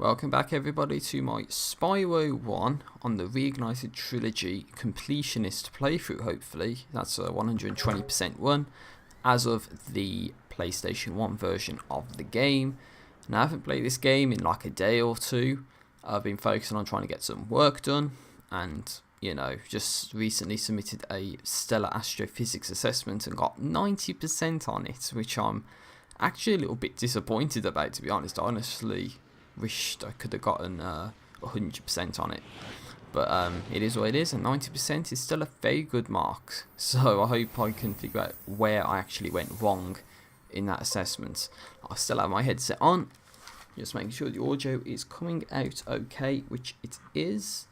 Welcome back everybody to my Spyro 1 on the Reignited Trilogy Completionist playthrough, hopefully. That's a 120% run as of the PlayStation 1 version of the game. Now I haven't played this game in like a day or two. I've been focusing on trying to get some work done and, you know, just recently submitted a stellar astrophysics assessment and got 90% on it, which I'm actually a little bit disappointed about, to be honest. I honestly wished I could have gotten 100% on it, but it is what it is, and 90% is still a very good mark, so I hope I can figure out where I actually went wrong in that assessment. I still have my headset on, just making sure the audio is coming out okay, which it is.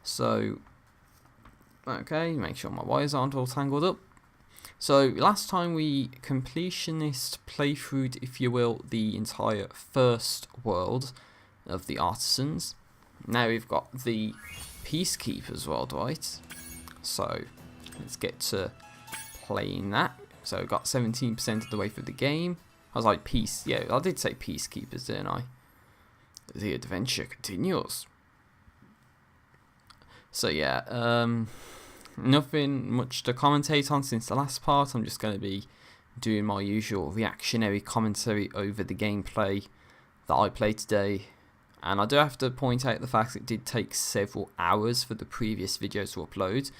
So okay, make sure my wires aren't all tangled up. So last time we completionist playthroughed, if you will, the entire first world of the artisans. Now we've got the peacekeepers world, right? So let's get to playing that. So we got 17% of the way through the game. I was like, peace, yeah, I did say peacekeepers, didn't I? The adventure continues. So yeah, nothing much to commentate on since the last part. I'm just going to be doing my usual reactionary commentary over the gameplay that I played today. And I do have to point out the fact that it did take several hours for the previous video to upload.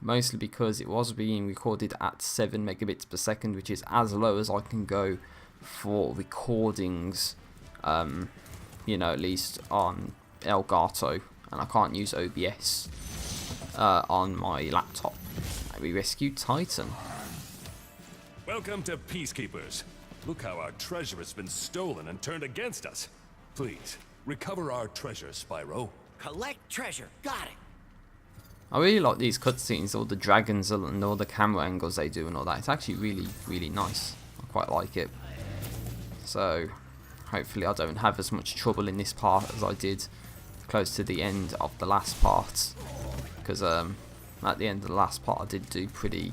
Mostly because it was being recorded at 7 megabits per second, which is as low as I can go for recordings, you know, at least on Elgato. And I can't use OBS on my laptop. We rescued Titan. Welcome to Peacekeepers. Look how our treasure has been stolen and turned against us. Please, recover our treasure, Spyro. Collect treasure. Got it. I really like these cutscenes, all the dragons and all the camera angles they do and all that. It's actually really, really nice. I quite like it. So, hopefully I don't have as much trouble in this part as I did close to the end of the last part, because at the end of the last part I did do pretty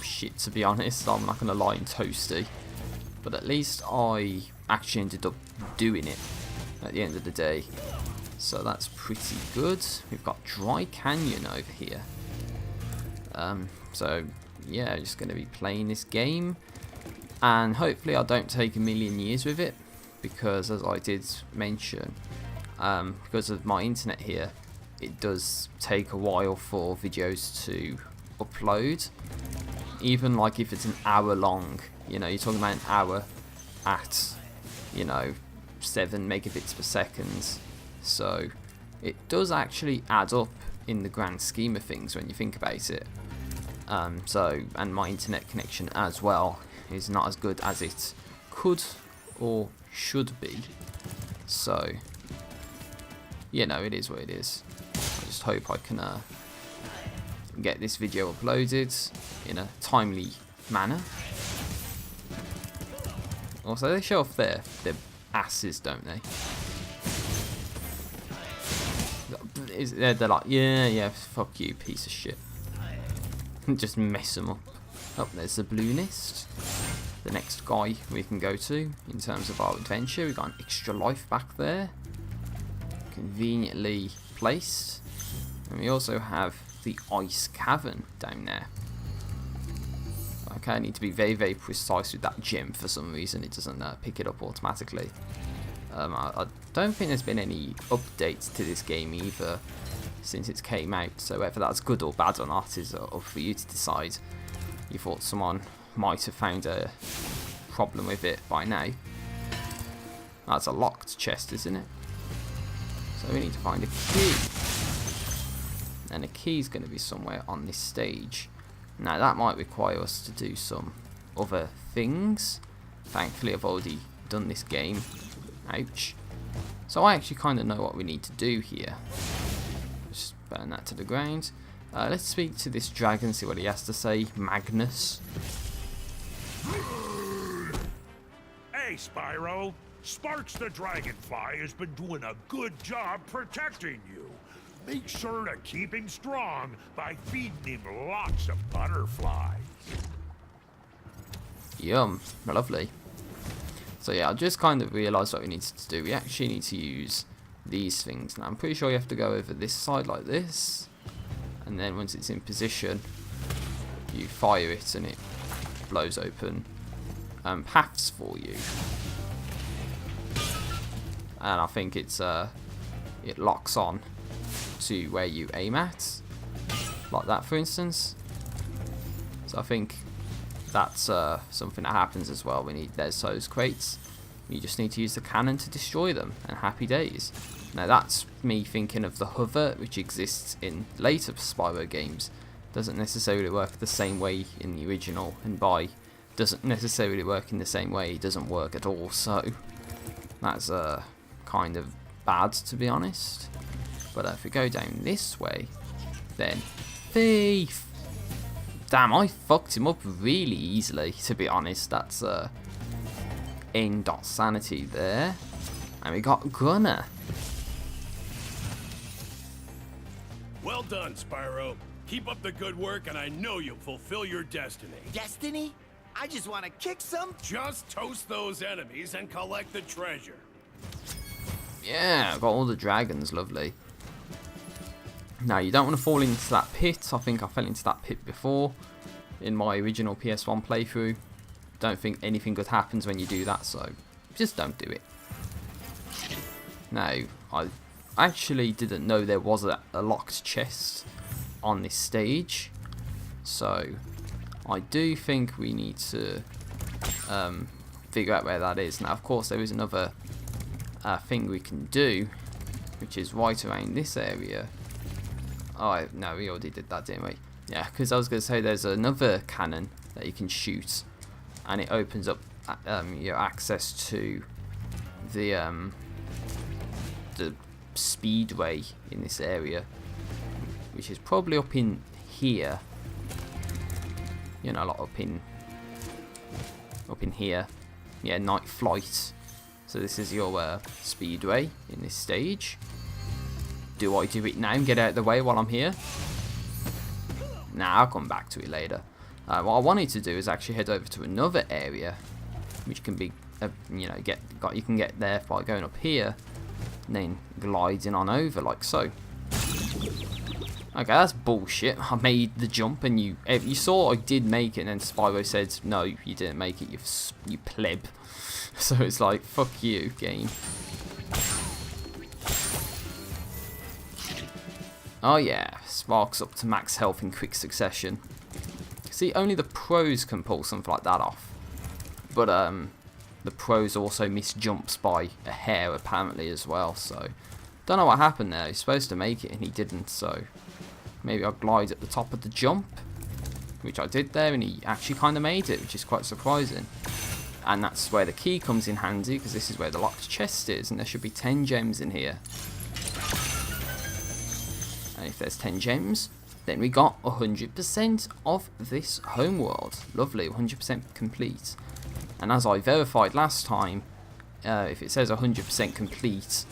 shit, to be honest. I'm not going to lie and toasty, but at least I actually ended up doing it at the end of the day, so that's pretty good. We've got Dry Canyon over here, so yeah, just going to be playing this game, and hopefully I don't take a million years with it, because as I did mention, because of my internet here, it does take a while for videos to upload. Even like if it's an hour long, you know, you're talking about an hour at, you know, 7 megabits per second. So it does actually add up in the grand scheme of things when you think about it. And my internet connection as well is not as good as it could or should be. So, you know, it is what it is. I just hope I can get this video uploaded in a timely manner. Also, they show off their asses, don't they? They're like, yeah, fuck you, piece of shit. Just mess them up. Oh, there's the balloonist. The next guy we can go to in terms of our adventure. We've got an extra life back there, conveniently placed, and we also have the Ice Cavern down there. Okay, I need to be very, very precise with that gem. For some reason it doesn't pick it up automatically. I don't think there's been any updates to this game either since it came out, so whether that's good or bad or not is up for you to decide. You thought someone might have found a problem with it by now. That's a locked chest, isn't it? So we need to find a key. And a key is going to be somewhere on this stage. Now that might require us to do some other things. Thankfully I've already done this game. Ouch. So I actually kind of know what we need to do here. Just burn that to the ground. Let's speak to this dragon, see what he has to say. Magnus. Hey, Spyro. Sparks the Dragonfly has been doing a good job protecting you. Make sure to keep him strong by feeding him lots of butterflies. Yum. Lovely. So yeah, I just kind of realised what we needed to do. We actually need to use these things. Now I'm pretty sure you have to go over this side like this, and then once it's in position, you fire it and it blows open paths for you. And I think it's it locks on to where you aim at, like that for instance. So I think that's something that happens as well. There's those crates. You just need to use the cannon to destroy them, and happy days. Now that's me thinking of the hover, which exists in later Spyro games. Doesn't necessarily work the same way in the original, and by doesn't necessarily work in the same way, it doesn't work at all. So that's kind of bad, to be honest. But if we go down this way, then thief. Damn, I fucked him up really easily, to be honest. That's N.sanity there. And we got Gunner. Well done, Spyro. Keep up the good work, and I know you'll fulfill your destiny. Destiny? I just want to kick some. Just toast those enemies and collect the treasure. Yeah, got all the dragons, lovely. Now, you don't want to fall into that pit. I think I fell into that pit before in my original PS1 playthrough. Don't think anything good happens when you do that, so just don't do it. Now, I actually didn't know there was a locked chest on this stage, so I do think we need to figure out where that is. Now, of course, there is another thing we can do, which is right around this area. Oh, no, we already did that, didn't we? Yeah, because I was going to say there's another cannon that you can shoot, and it opens up your access to the speedway in this area, which is probably up in here. You know, like up in here. Yeah, night flight. So this is your speedway in this stage. Do I do it now and get out of the way while I'm here? Nah, I'll come back to it later. What I wanted to do is actually head over to another area, which can be, you know, you can get there by going up here, and then gliding on over like so. Okay, that's bullshit. I made the jump, and you saw I did make it, and then Spyro said, "No, you didn't make it. You pleb." So it's like, fuck you, game. Oh yeah, sparks up to max health in quick succession. See, only the pros can pull something like that off. But the pros also miss jumps by a hair apparently as well. So don't know what happened there. He's supposed to make it and he didn't. So maybe I'll glide at the top of the jump, which I did there, and he actually kind of made it, which is quite surprising. And that's where the key comes in handy, because this is where the locked chest is, and there should be 10 gems in here. And if there's 10 gems, then we got 100% of this homeworld. Lovely, 100% complete. And as I verified last time, if it says 100% complete,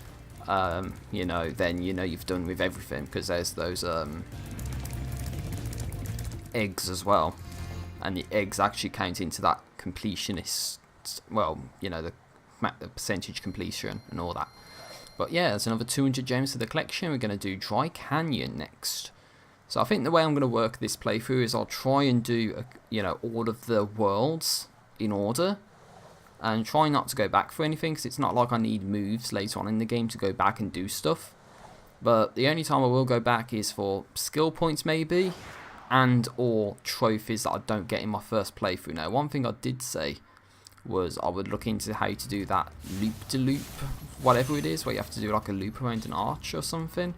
you know, then you know you've done with everything, because there's those eggs as well, and the eggs actually count into that completionist. Well, you know, the percentage completion and all that. But yeah, there's another 200 gems to the collection. We're going to do Dry Canyon next. So I think the way I'm going to work this playthrough is I'll try and do, you know, all of the worlds in order, and try not to go back for anything, because it's not like I need moves later on in the game to go back and do stuff. But the only time I will go back is for skill points maybe, and or trophies that I don't get in my first playthrough. Now, one thing I did say was I would look into how to do that loop-de-loop, whatever it is, where you have to do like a loop around an arch or something.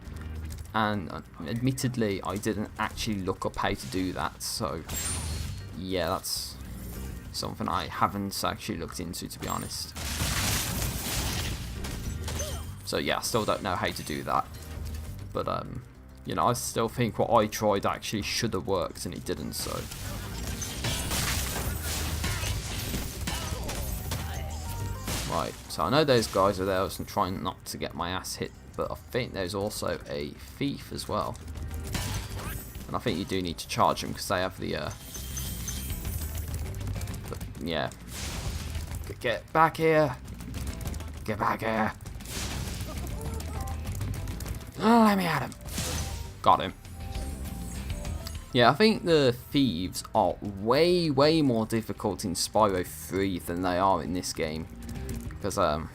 And admittedly, I didn't actually look up how to do that, so yeah, that's something I haven't actually looked into, to be honest. So yeah, I still don't know how to do that. But you know, I still think what I tried actually should have worked, and it didn't, so. Right, so I know those guys are there. I was trying not to get my ass hit, but I think there's also a thief as well. And I think you do need to charge them, because they have the yeah. Get back here. Get back here. Let me at him. Got him. Yeah, I think the thieves are way more difficult in Spyro 3 than they are in this game. Because, well,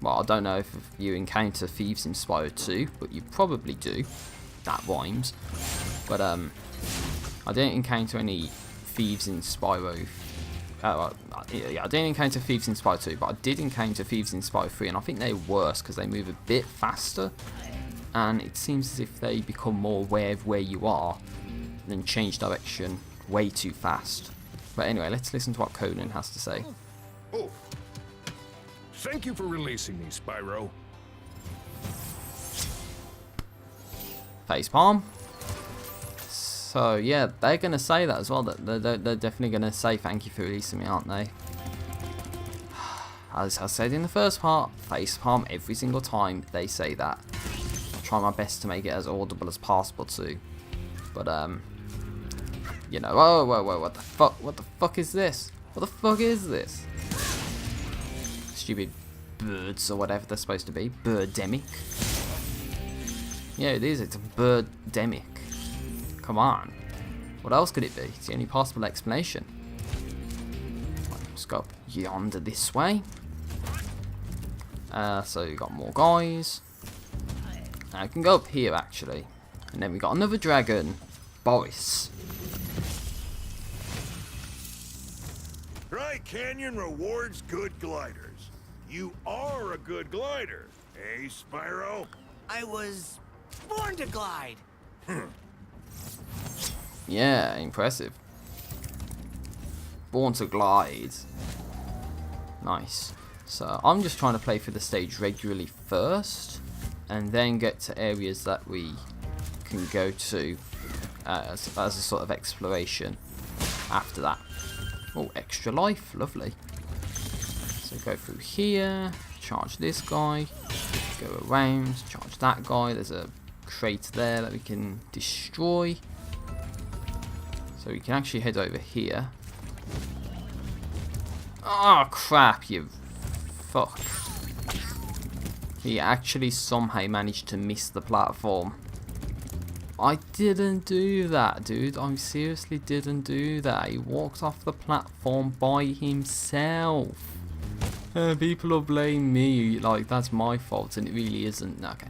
I don't know if you encounter thieves in Spyro 2, but you probably do. That rhymes. But, I didn't encounter any thieves in Spyro... yeah, I didn't encounter thieves in Spyro 2, but I did encounter thieves in Spyro 3, and I think they're worse because they move a bit faster. And it seems as if they become more aware of where you are, then change direction way too fast. But anyway, let's listen to what Conan has to say. Oh, thank you for releasing me, Spyro. Facepalm. So yeah, they're gonna say that as well. They're definitely gonna say thank you for releasing me, aren't they? As I said in the first part, facepalm every single time they say that. I'll try my best to make it as audible as possible too. But you know, whoa, what the fuck? What the fuck is this? What the fuck is this? Stupid birds or whatever they're supposed to be. Birdemic. Yeah, it is. It's a birdemic. Come on. What else could it be? It's the only possible explanation. Let's go up yonder this way. So you got more guys. I can go up here actually. And then we got another dragon. Boris. Dry Canyon rewards good gliders. You are a good glider, eh, Spyro? I was born to glide. Yeah, impressive. Born to glide. Nice. So I'm just trying to play through the stage regularly first, and then get to areas that we can go to as a sort of exploration after that. Oh, extra life, lovely. So go through here, charge this guy, go around, charge that guy. There's a crate there that we can destroy. So we can actually head over here. Oh crap, you fuck. He actually somehow managed to miss the platform. I didn't do that, dude. I seriously didn't do that. He walked off the platform by himself. People will blame me like that's my fault, and it really isn't. Okay.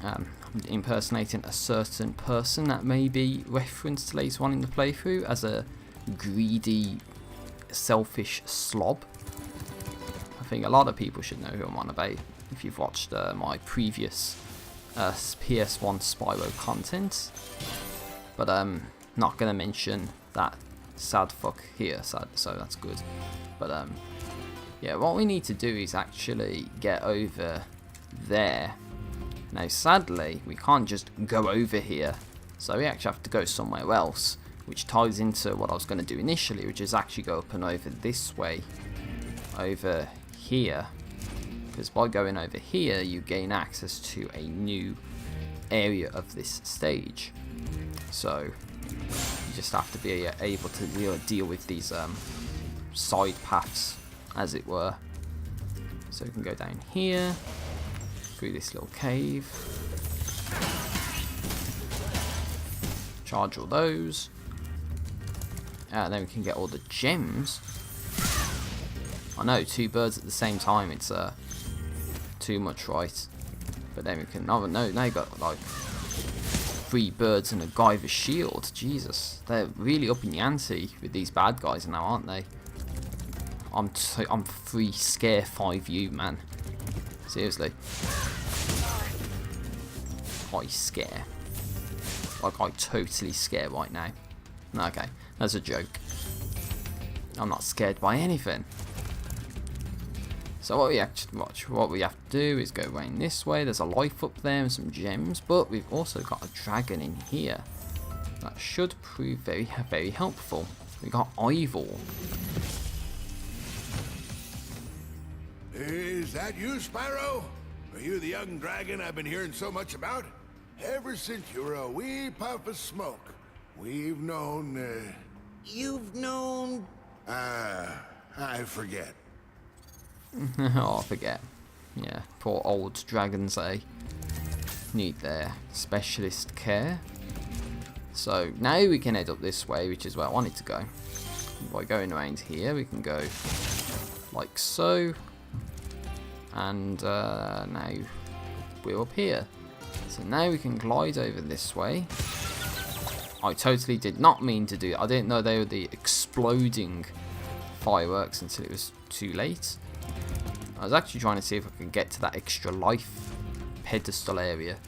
I'm impersonating a certain person that may be referenced later on in the playthrough as a greedy, selfish slob. I think a lot of people should know who I'm on about if you've watched my previous PS1 Spyro content, but not gonna mention that sad fuck here, so that's good. But yeah, what we need to do is actually get over there. Now sadly we can't just go over here, so we actually have to go somewhere else, which ties into what I was going to do initially, which is actually go up and over this way, over here. Because by going over here you gain access to a new area of this stage. So you just have to be able to deal with these side paths, as it were. So we can go down here, through this little cave, charge all those, and then we can get all the gems. I know, 2 birds at the same time, it's too much, right? But then we can, no, now you got like 3 birds and a guy with a shield. Jesus, they're really up in the ante with these bad guys now, aren't they? I'm 3 scare 5U, man. Seriously. I scare. Like I totally scare right now. Okay, that's a joke. I'm not scared by anything. So what we have to do is go around this way. There's a life up there and some gems, but we've also got a dragon in here. That should prove very, very helpful. We got Ivor. Is that you, Spyro? Are you the young dragon I've been hearing so much about? Ever since you were a wee puff of smoke, we've known, You've known... I forget. Oh, I forget. Yeah, poor old dragons, eh? Need their specialist care. So now we can head up this way, which is where I wanted to go. By going around here, we can go like so. And now we're up here. So now we can glide over this way. I totally did not mean to do it. I didn't know they were the exploding fireworks until it was too late. I was actually trying to see if I could get to that extra life pedestal area.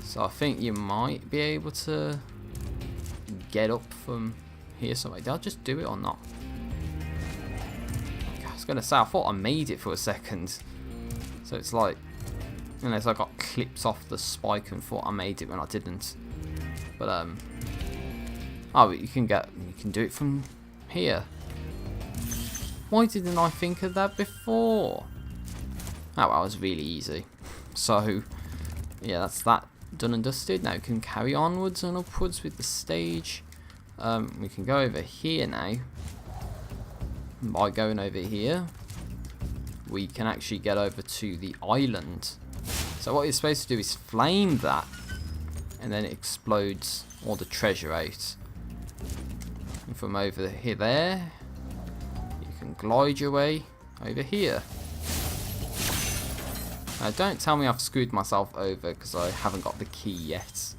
So I think you might be able to get up from here. So did I just do it or not? I was going to say, I thought I made it for a second. So it's like, unless I got clips off the spike and thought I made it when I didn't. But oh, you can do it from here. Why didn't I think of that before? Oh well, it was really easy. So yeah, that's that done and dusted. Now we can carry onwards and upwards with the stage. We can go over here now. By going over here, we can actually get over to the island. So what you're supposed to do is flame that, and then it explodes all the treasure out. And from over here there, you can glide your way over here. Now don't tell me I've screwed myself over because I haven't got the key yet.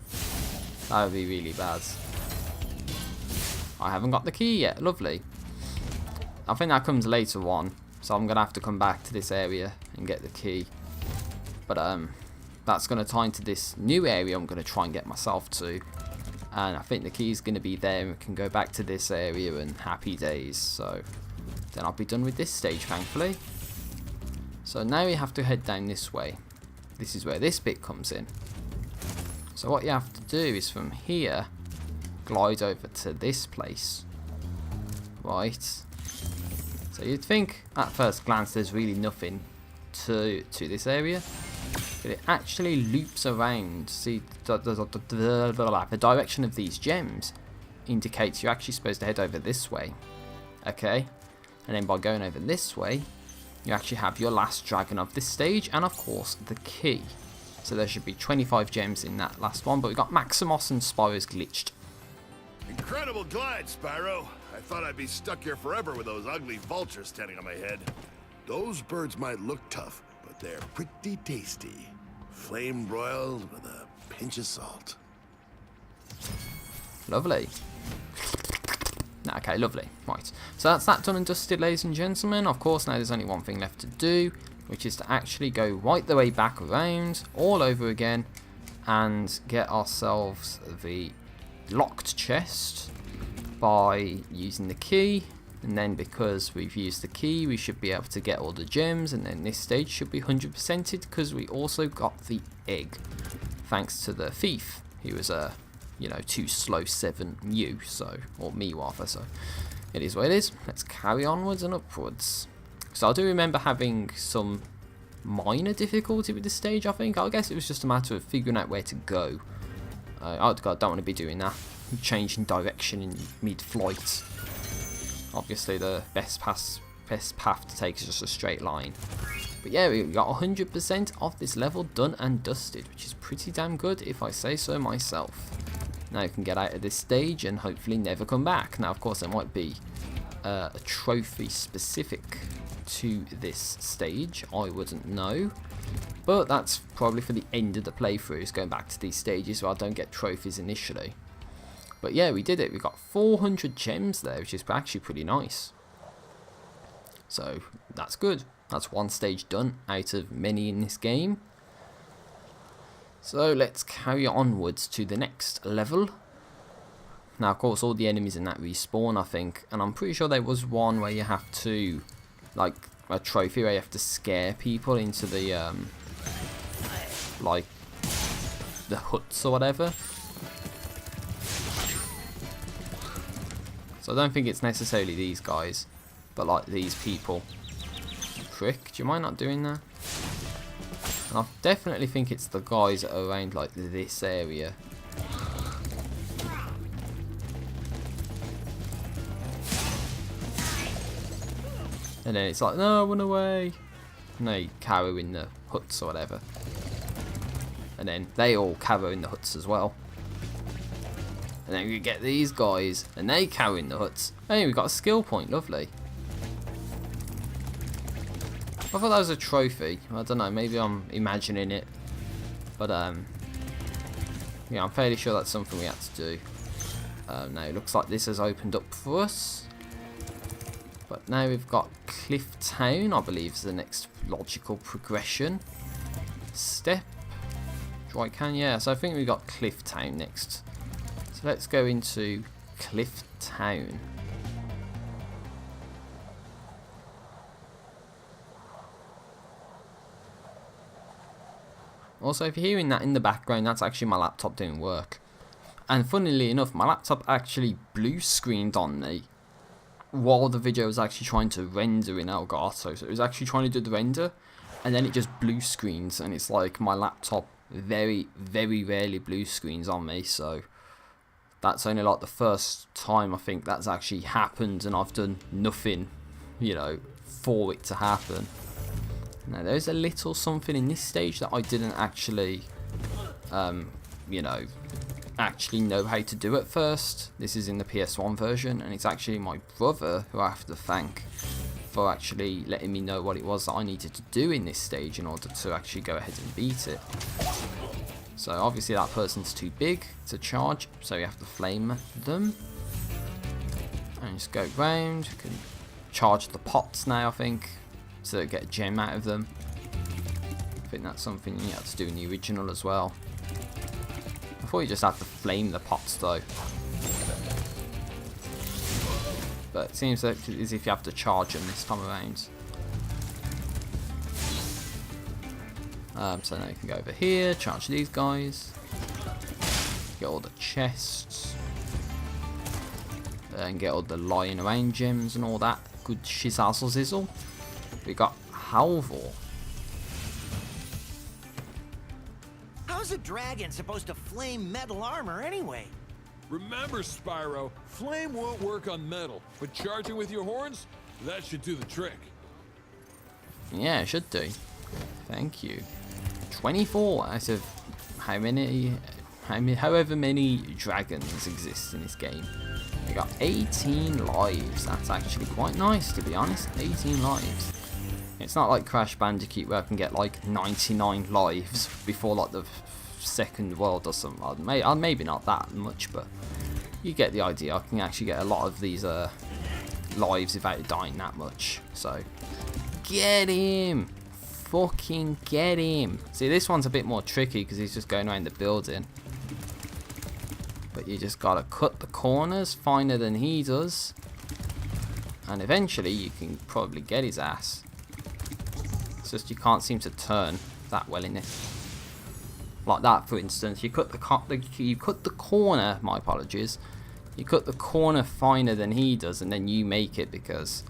That would be really bad. I haven't got the key yet. Lovely. I think that comes later on, so I'm going to have to come back to this area and get the key. But that's going to tie into this new area I'm going to try and get myself to. And I think the key is going to be there, and we can go back to this area and happy days. So then I'll be done with this stage, thankfully. So now we have to head down this way. This is where this bit comes in. So what you have to do is from here, glide over to this place. Right. So you'd think at first glance there's really nothing to this area. But it actually loops around. See, the direction of these gems indicates you're actually supposed to head over this way. Okay. And then by going over this way, you actually have your last dragon of this stage, and of course the key. So there should be 25 gems in that last one, but we got Maximus and Spyro's glitched. Incredible glide, Spyro. I thought I'd be stuck here forever with those ugly vultures standing on my head. Those birds might look tough, but they're pretty tasty. Flame broiled with a pinch of salt. Lovely. Okay, lovely. Right, so that's that done and dusted, ladies and gentlemen. Of course, now there's only one thing left to do, which is to actually go right the way back around, all over again, and get ourselves the locked chest by using the key. And then because we've used the key, we should be able to get all the gems, and then this stage should be 100%ed because we also got the egg, thanks to the thief. He was a too slow 7 you, so, or me rather, so it is what it is. Let's carry onwards and upwards. So I do remember having some minor difficulty with this stage, I think. I guess it was just a matter of figuring out where to go. I don't want to be doing that, changing direction in mid-flight. Obviously the best path to take is just a straight line. But yeah, we got 100% of this level done and dusted, which is pretty damn good if I say so myself. Now you can get out of this stage and hopefully never come back. Now of course there might be a trophy specific to this stage, I wouldn't know. But that's probably for the end of the playthrough, is going back to these stages where I don't get trophies initially. But yeah, we did it. We got 400 gems there, which is actually pretty nice. So that's good. That's one stage done out of many in this game. So let's carry onwards to the next level. Now of course all the enemies in that respawn, I think, and I'm pretty sure there was one where you have to, like a trophy where you have to scare people into the like the huts or whatever. So I don't think it's necessarily these guys, but like these people. Prick, do you mind not doing that? And I definitely think it's the guys that are around like this area. And then it's like, no, run away. And they cower in the huts or whatever. And then they all cower in the huts as well. And then we get these guys, and they cower in the huts. Hey, we got a skill point, lovely. I thought that was a trophy. I don't know, maybe I'm imagining it. But, yeah, I'm fairly sure that's something we had to do. Now, it looks like this has opened up for us. But now we've got Cliff Town, I believe, is the next logical progression. Step. Dry Can, yeah, so I think we've got Cliff Town next. So let's go into Cliff Town. Also, if you're hearing that in the background, that's actually my laptop doing work. And funnily enough, my laptop actually blue screened on me while the video was actually trying to render in Elgato. So it was actually trying to do the render, and then it just blue screens, and it's like my laptop very, very rarely blue screens on me. So that's only like the first time I think that's actually happened, and I've done nothing, you know, for it to happen. Now there's a little something in this stage that I didn't actually, you know how to do at first. This is in the PS1 version, and it's actually my brother who I have to thank for actually letting me know what it was that I needed to do in this stage in order to actually go ahead and beat it. So obviously that person's too big to charge, so you have to flame them. And just go round. You can charge the pots now, I think, so that get a gem out of them. I think that's something you have to do in the original as well. I thought you just had to flame the pots though. But it seems like as if you have to charge them this time around. So now you can go over here, charge these guys. Get all the chests. And get all the lying around gems and all that good shizazzle zizzle. We got Halvor. How's a dragon supposed to flame metal armor anyway? Remember, Spyro, flame won't work on metal, but charging with your horns, that should do the trick. Yeah, it should do. Thank you. 24 out of however many dragons exist in this game. We got 18 lives. That's actually quite nice, to be honest. 18 lives. It's not like Crash Bandicoot where I can get like 99 lives before like the second world or something. Maybe not that much, but you get the idea. I can actually get a lot of these lives without dying that much. So get him! Fucking get him! See, this one's a bit more tricky because he's just going around the building. But you just gotta cut the corners finer than he does. And eventually you can probably get his ass. It's just you can't seem to turn that well in it. Like that, for instance. You cut the corner, my apologies. You cut the corner finer than he does, and then you make it because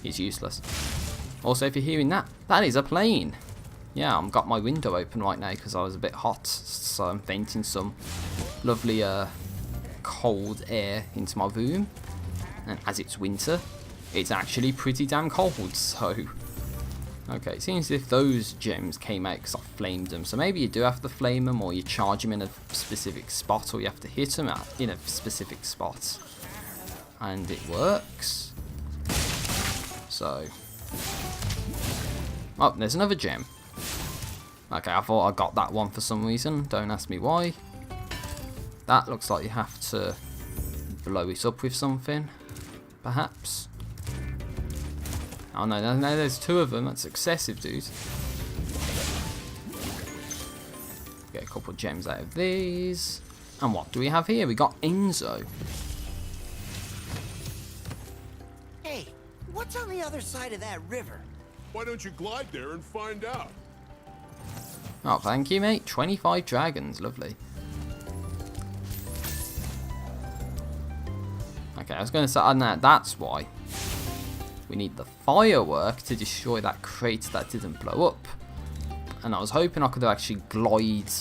he's useless. Also, if you're hearing that, that is a plane. Yeah, I've got my window open right now because I was a bit hot, so I'm venting some lovely cold air into my room. And as it's winter, it's actually pretty damn cold, so... Okay, it seems as if those gems came out because I flamed them. So maybe you do have to flame them, or you charge them in a specific spot, or you have to hit them in a specific spot. And it works. So... Oh, there's another gem. Okay, I thought I got that one for some reason. Don't ask me why. That looks like you have to blow it up with something, perhaps. Oh no, there's two of them. That's excessive, dude. Get a couple of gems out of these. And what do we have here? We got Enzo. Hey, what's on the other side of that river? Why don't you glide there and find out? Oh, thank you, mate. 25 dragons. Lovely. Okay, I was going to say, that's why. We need the firework to destroy that crate that didn't blow up. And I was hoping I could actually glide,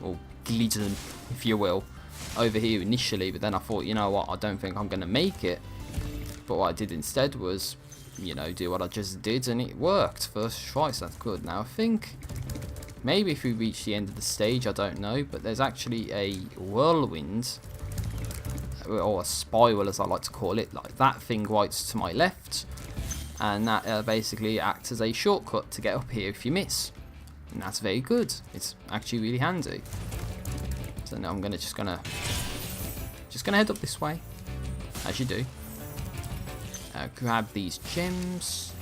or glidden, if you will, over here initially. But then I thought, you know what, I don't think I'm going to make it. But what I did instead was you know, do what I just did, and it worked first try, so that's good. Now I think maybe if we reach the end of the stage, I don't know, but there's actually a whirlwind, or a spiral as I like to call it, like that thing right to my left, and that basically acts as a shortcut to get up here if you miss, and that's very good. It's actually really handy. So now I'm just gonna head up this way, as you do. Grab these gems,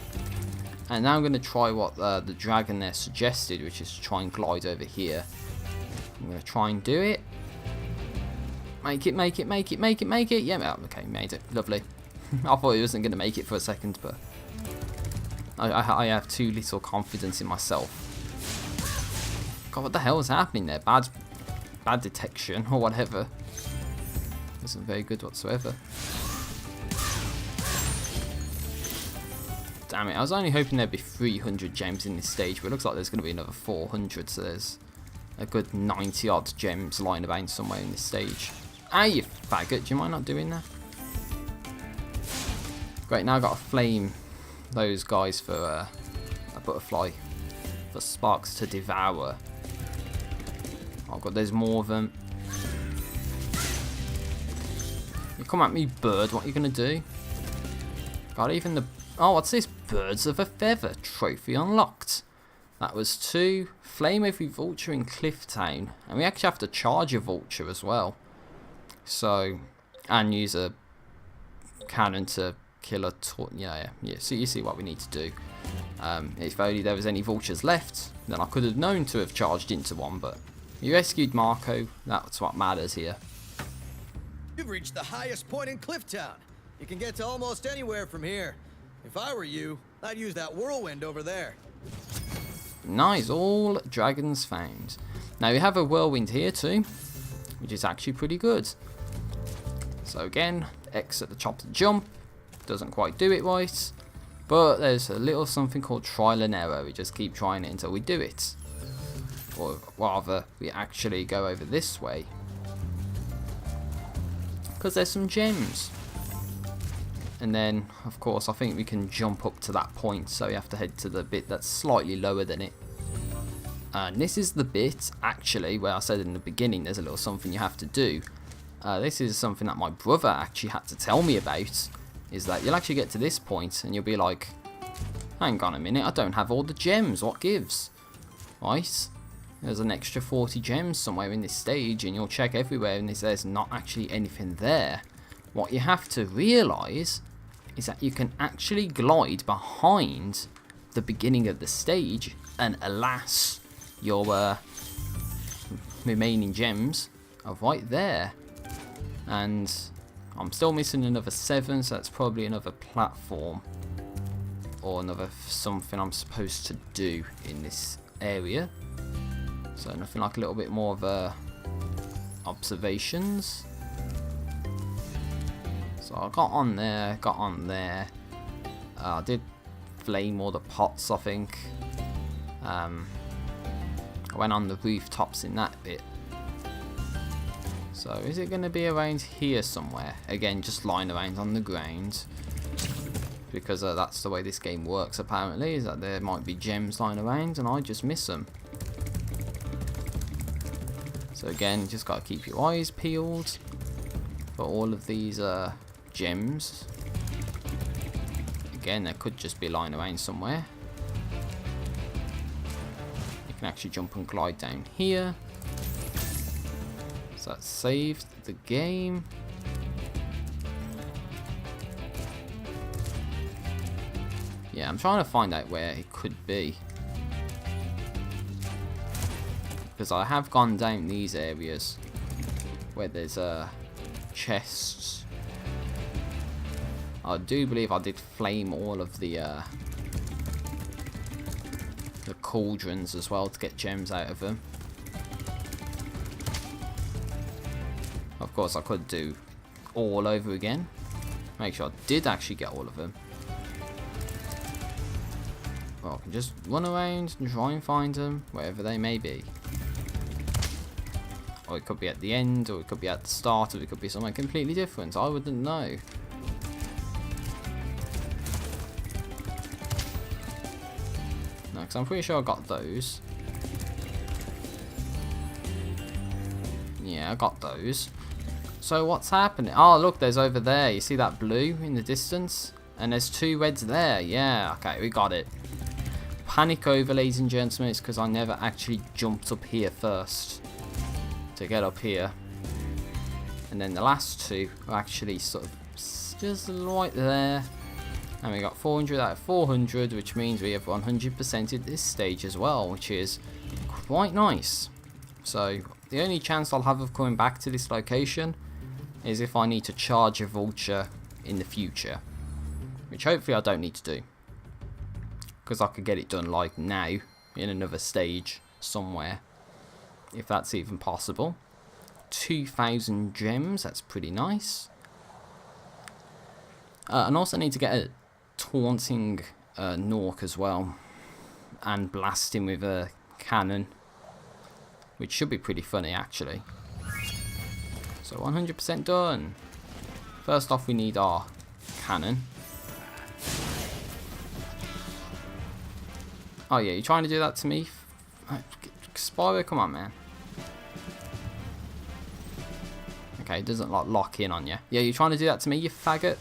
and now I'm going to try what the dragon there suggested, which is to try and glide over here. I'm going to try and do it. Make it, make it, make it, make it, make it. Yeah, okay, made it. Lovely. I thought he wasn't going to make it for a second, but I have too little confidence in myself. God, what the hell is happening there? Bad detection or whatever. Wasn't very good whatsoever. Damn it, I was only hoping there'd be 300 gems in this stage, but it looks like there's going to be another 400, so there's a good 90 odd gems lying around somewhere in this stage. Ah, you faggot, do you mind not doing that? Great, now I've got to flame those guys for a butterfly, for sparks to devour. Oh god, there's more of them. You come at me, bird, what are you going to do? God, even the... Oh, what's this? Birds of a Feather. Trophy unlocked. That was 2. Flame every vulture in Clifftown. And we actually have to charge a vulture as well. So, and use a cannon to kill a... Yeah. So you see what we need to do. If only there was any vultures left, then I could have known to have charged into one, but... You rescued Marco. That's what matters here. You've reached the highest point in Clifftown. You can get to almost anywhere from here. If I were you, I'd use that whirlwind over there. Nice, all dragons found. Now we have a whirlwind here too, which is actually pretty good. So again, X at the top to jump. Doesn't quite do it right. But there's a little something called trial and error. We just keep trying it until we do it. Or rather, we actually go over this way. Because there's some gems. And then, of course, I think we can jump up to that point, so we have to head to the bit that's slightly lower than it. And this is the bit, actually, where I said in the beginning there's a little something you have to do. This is something that my brother actually had to tell me about, is that you'll actually get to this point and you'll be like, hang on a minute, I don't have all the gems, what gives? Right? There's an extra 40 gems somewhere in this stage, and you'll check everywhere and there's not actually anything there. What you have to realise is that you can actually glide behind the beginning of the stage, and alas, your remaining gems are right there. And I'm still missing another 7, so that's probably another platform or another something I'm supposed to do in this area. So nothing like a little bit more of observations. So I got on there, I did flame all the pots, I think. I went on the rooftops in that bit. So is it going to be around here somewhere? Again, just lying around on the ground. Because that's the way this game works apparently, is that there might be gems lying around and I just miss them. So again, just got to keep your eyes peeled for all of these gems. Again, there could just be lying around somewhere. You can actually jump and glide down here. So that's saved the game. Yeah, I'm trying to find out where it could be. Because I have gone down these areas where there's chests. I do believe I did flame all of the cauldrons as well to get gems out of them. Of course, I could do all over again. Make sure I did actually get all of them. Well, I can just run around and try and find them wherever they may be. Or it could be at the end, or it could be at the start, or it could be somewhere completely different. I wouldn't know. because I'm pretty sure I got those. Yeah, I got those. So what's happening? Oh, look, there's over there. You see that blue in the distance? And there's 2 reds there. Yeah, okay, we got it. Panic over, ladies and gentlemen. It's because I never actually jumped up here first to get up here. And then the last 2 are actually sort of just right there. And we got 400 out of 400, which means we have 100%ed this stage as well, which is quite nice. So the only chance I'll have of coming back to this location is if I need to charge a vulture in the future, which hopefully I don't need to do, because I could get it done like now in another stage somewhere, if that's even possible. 2,000 gems, that's pretty nice. And also need to get a taunting Nork as well, and blast him with a cannon, which should be pretty funny actually. So 100% done. First off, we need our cannon. Oh yeah, you're trying to do that to me? Spyro, come on, man. Okay, it doesn't like lock in on you. Yeah, you're trying to do that to me, you faggot.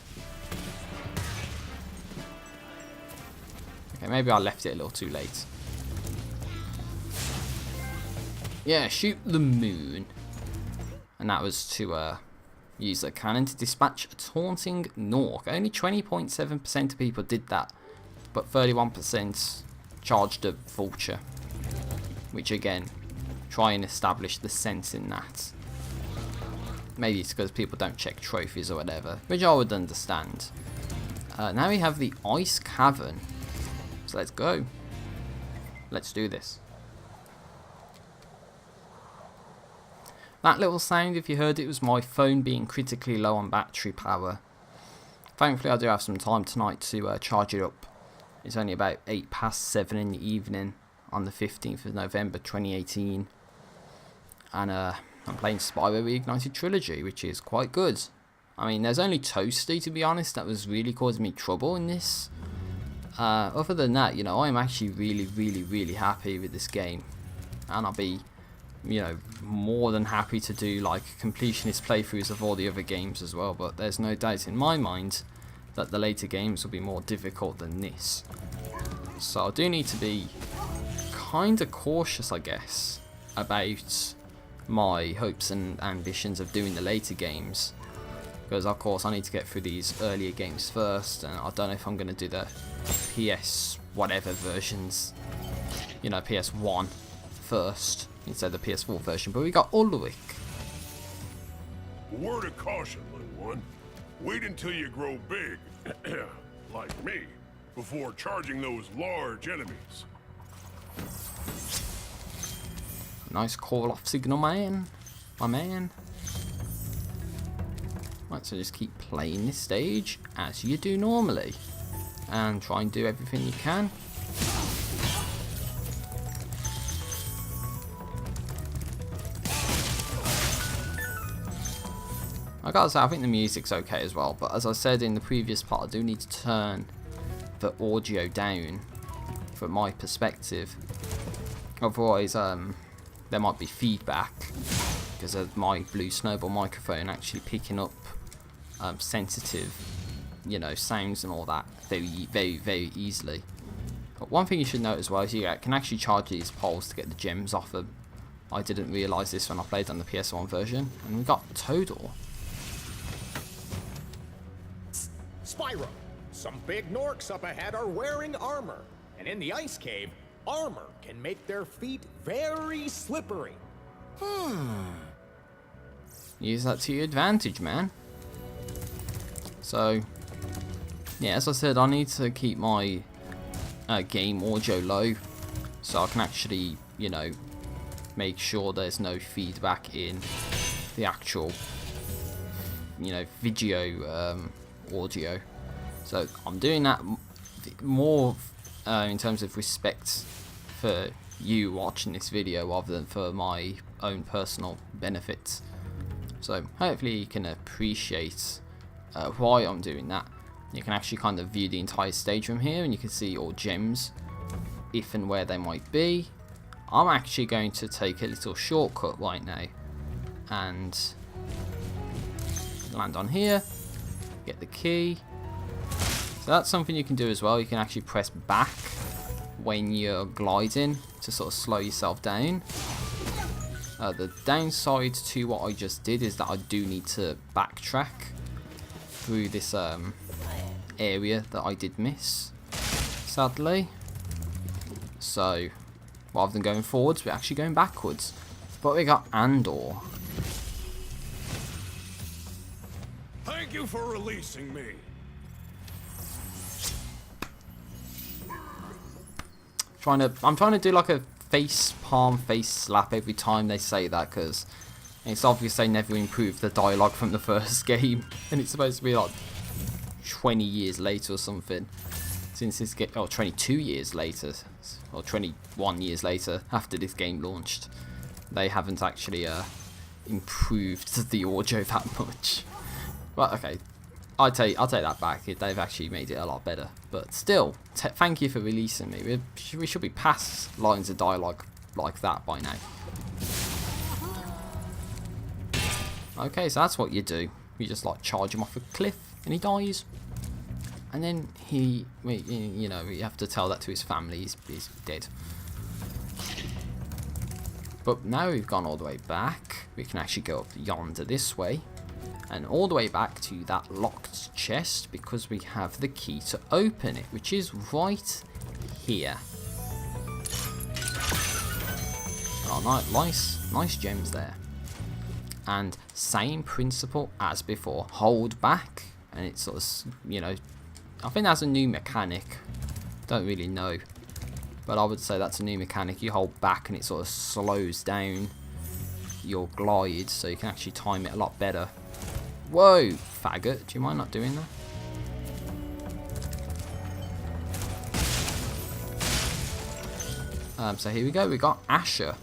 Okay, maybe I left it a little too late. Yeah, shoot the moon. And that was to use the cannon to dispatch a taunting Nork. Only 20.7% of people did that, but 31% charged a vulture. Which again, try and establish the sense in that. Maybe it's because people don't check trophies or whatever, which I would understand. Now we have the Ice Cavern. So let's go. Let's do this. That little sound, if you heard it, was my phone being critically low on battery power. Thankfully I do have some time tonight to charge it up. It's only about 7:08 in the evening on the 15th of November 2018. And I'm playing Spyro Reignited Trilogy, which is quite good. I mean, there's only Toasty, to be honest, that was really causing me trouble in this. Other than that, you know, I'm actually really happy with this game. And I'll be, you know, more than happy to do like completionist playthroughs of all the other games as well, but there's no doubt in my mind that the later games will be more difficult than this. So I do need to be kind of cautious, I guess, about my hopes and ambitions of doing the later games, because of course I need to get through these earlier games first, and I don't know if I'm going to do the PS whatever versions, you know, PS1 first instead of the PS4 version. But we got Ulrich. Word of caution, little one. Wait until you grow big, like me, before charging those large enemies. Nice call off signal, man. My man. Right, so just keep playing this stage as you do normally. And try and do everything you can. I gotta say, I think the music's okay as well, but as I said in the previous part, I do need to turn the audio down from my perspective. Otherwise, there might be feedback because of my Blue Snowball microphone actually picking up sensitive, you know, sounds and all that very easily. But one thing you should note as well is you can actually charge these poles to get the gems off them. I didn't realise this when I played on the PS1 version, and we got Toadle. Spyro, some big Norks up ahead are wearing armor, and in the ice cave, armor can make their feet very slippery. Use that to your advantage, man. So, yeah, as I said, I need to keep my game audio low so I can actually, you know, make sure there's no feedback in the actual, you know, video audio. So I'm doing that more in terms of respect for you watching this video rather than for my own personal benefit. So hopefully you can appreciate why I'm doing that. You can actually kind of view the entire stage from here, and you can see all gems if and where they might be. I'm actually going to take a little shortcut right now and land on here, get the key. So that's something you can do as well. You can actually press back when you're gliding to sort of slow yourself down. The downside to what I just did is that I do need to backtrack through this area that I did miss, sadly. So rather than going forwards, we're actually going backwards. But we got Andor. Thank you for releasing me. I'm trying to do like a palm face slap every time they say that, because it's obvious they never improved the dialogue from the first game, and it's supposed to be like 20 years later or something since this game, or 22 years later, or 21 years later after this game launched. They haven't actually improved the audio that much. But okay, I'll take that back. They've actually made it a lot better. But still, thank you for releasing me. We should be past lines of dialogue like that by now. Okay, so that's what you do. You just like charge him off a cliff and he dies. And then you know, you have to tell that to his family. He's dead. But now we've gone all the way back. We can actually go up yonder this way. And all the way back to that locked chest, because we have the key to open it, which is right here. Oh, nice gems there. And same principle as before. Hold back, and it's sort of, you know, I think that's a new mechanic. Don't really know, but I would say that's a new mechanic. You hold back, and it sort of slows down your glide, so you can actually time it a lot better. Whoa, faggot, do you mind not doing that? So here we go, we got Asher.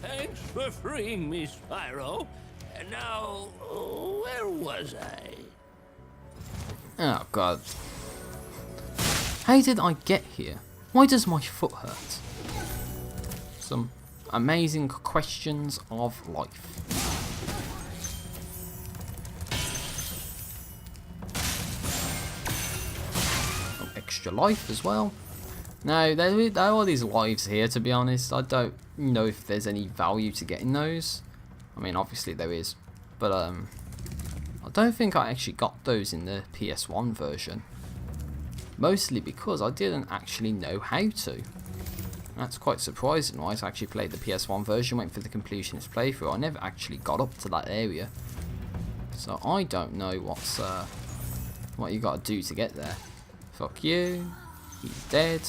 Thanks for freeing me, Spyro. And now, where was I? Oh god. How did I get here? Why does my foot hurt? Some amazing questions of life. Oh, extra life as well. No, there are all these lives here, to be honest. I don't know if there's any value to getting those. I mean, obviously there is, but I don't think I actually got those in the PS1 version. Mostly because I didn't actually know how to. That's quite surprising. I actually played the PS1 version, went for the completionist playthrough. I never actually got up to that area, so I don't know what you got to do to get there. Fuck you. He's dead.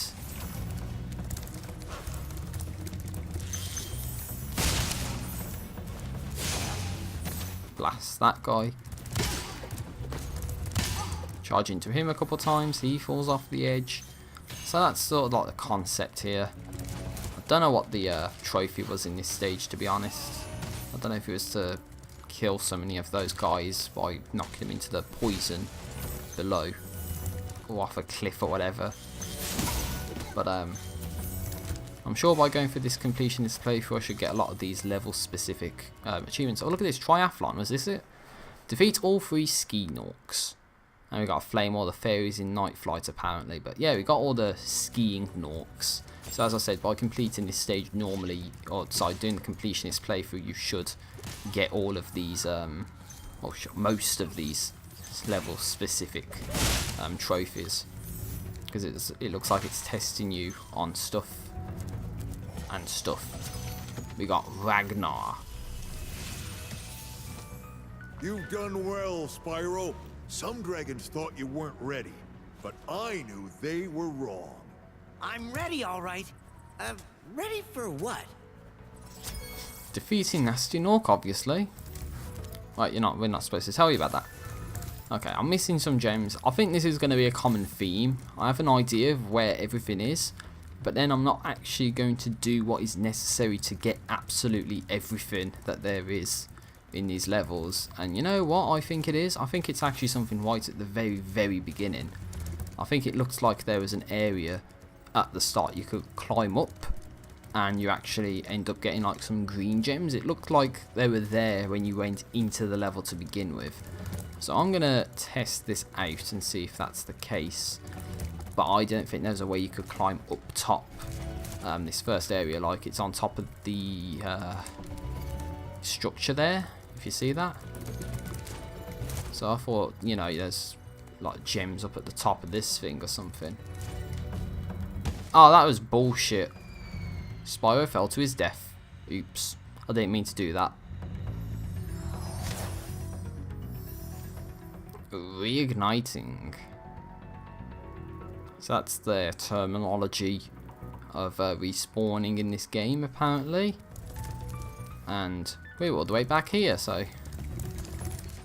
Blast that guy. Charge into him a couple times. He falls off the edge. So that's sort of like the concept here. I don't know what the trophy was in this stage, to be honest. I don't know if it was to kill so many of those guys by knocking them into the poison below, or off a cliff or whatever. But I'm sure by going for this completionist playthrough I should get a lot of these level specific achievements. Oh, look at this, triathlon, was this it? Defeat all 3 ski Norks. And we got to flame all the fairies in Night Flight apparently. But yeah, we got all the skiing Norks. So as I said, by completing this stage normally, or sorry, doing the completionist playthrough, you should get all of these, well, most of these level specific trophies. Because it looks like it's testing you on stuff and stuff. We got Ragnar. You've done well, Spyro. Some dragons thought you weren't ready, but I knew they were wrong. I'm ready, all right. Ready for what? Defeating Nasty Nork, obviously. Right, we're not supposed to tell you about that. Okay, I'm missing some gems. I think this is going to be a common theme. I have an idea of where everything is, but then I'm not actually going to do what is necessary to get absolutely everything that there is in these levels. And you know what I think it is? I think it's actually something right at the very, very beginning. I think it looks like there was an area at the start you could climb up, and you actually end up getting like some green gems. It looked like they were there when you went into the level to begin with. So I'm gonna test this out and see if that's the case. But I don't think there's a way you could climb up top this first area, like it's on top of the structure there, if you see that. So I thought, you know, there's like gems up at the top of this thing or something. Oh, that was bullshit. Spyro fell to his death. Oops. I didn't mean to do that. Reigniting. So that's the terminology of respawning in this game, apparently. And we're all the way back here, so...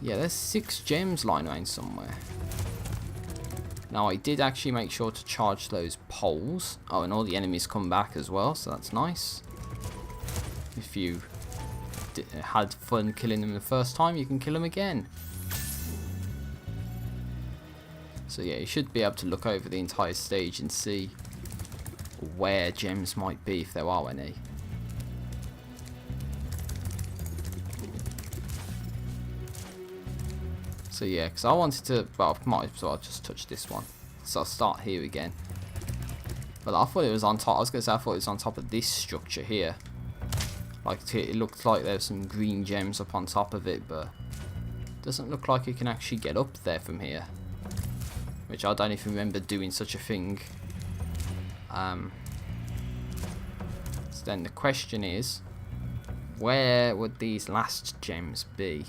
yeah, there's 6 gems lying around somewhere. Now, I did actually make sure to charge those poles. Oh, and all the enemies come back as well, so that's nice. If you had fun killing them the first time, you can kill them again. So yeah, you should be able to look over the entire stage and see where gems might be, if there are any. So yeah, because I wanted to, well, I might as well just touch this one. So I'll start here again. But I thought it was on top, I was going to say I thought it was on top of this structure here. Like, it looked like there's some green gems up on top of it, but it doesn't look like you can actually get up there from here. Which I don't even remember doing such a thing. So then the question is, where would these last gems be?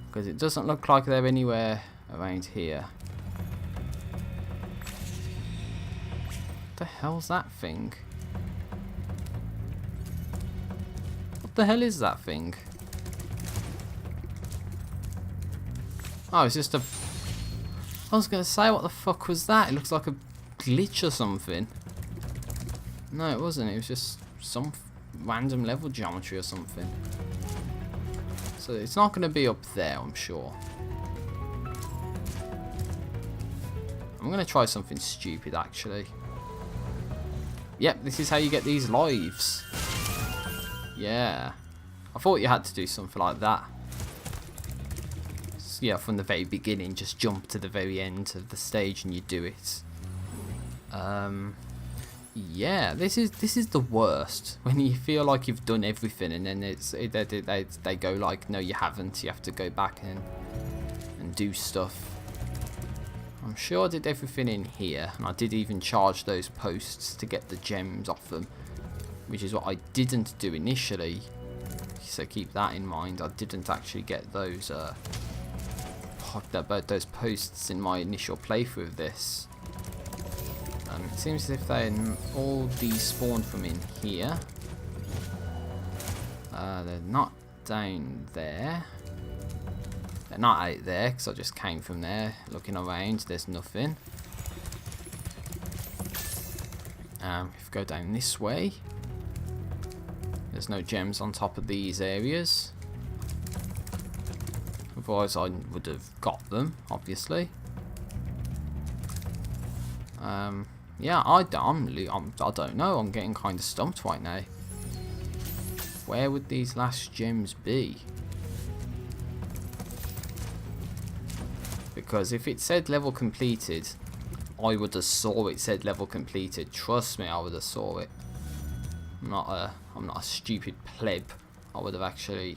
Because it doesn't look like they're anywhere around here. What the hell's that thing? What the hell is that thing? Oh, it's just a... I was going to say, what the fuck was that? It looks like a glitch or something. No, it wasn't. It was just some random level geometry or something. So it's not going to be up there, I'm sure. I'm going to try something stupid, actually. Yep, this is how you get these lives. Yeah. I thought you had to do something like that. So yeah, from the very beginning, just jump to the very end of the stage and you do it. Yeah, this is the worst, when you feel like you've done everything and then they go like, no, you haven't. You have to go back and do stuff. I'm sure I did everything in here, and I did even charge those posts to get the gems off them, which is what I didn't do initially. So keep that in mind. I didn't actually get those those posts in my initial playthrough of this. It seems as if they all despawned from in here. They're not down there. They're not out there, because I just came from there. Looking around, there's nothing. If we go down this way, there's no gems on top of these areas. Otherwise I would have got them, obviously. Yeah, I don't know. I'm getting kind of stumped right now. Where would these last gems be? Because if it said level completed, I would have saw it said level completed. Trust me, I would have saw it. I'm not a stupid pleb. I would have actually,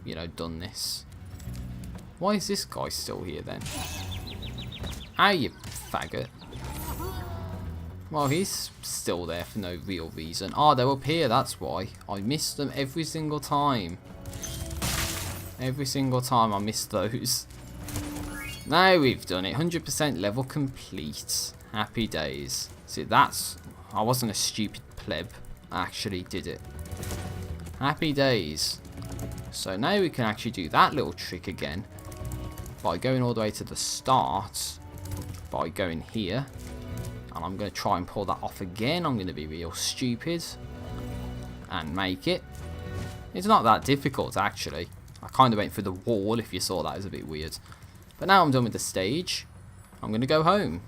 you know, done this. Why is this guy still here then? Ah, you faggot. Well, he's still there for no real reason. Oh, they're up here, that's why. I missed them every single time. Every single time I missed those. Now we've done it. 100% level complete. Happy days. See, I wasn't a stupid pleb. I actually did it. Happy days. So now we can actually do that little trick again. By going all the way to the start. By going here. And I'm going to try and pull that off again. I'm going to be real stupid. And make it. It's not that difficult, actually. I kind of went through the wall, if you saw that. It was a bit weird. But now I'm done with the stage. I'm going to go home.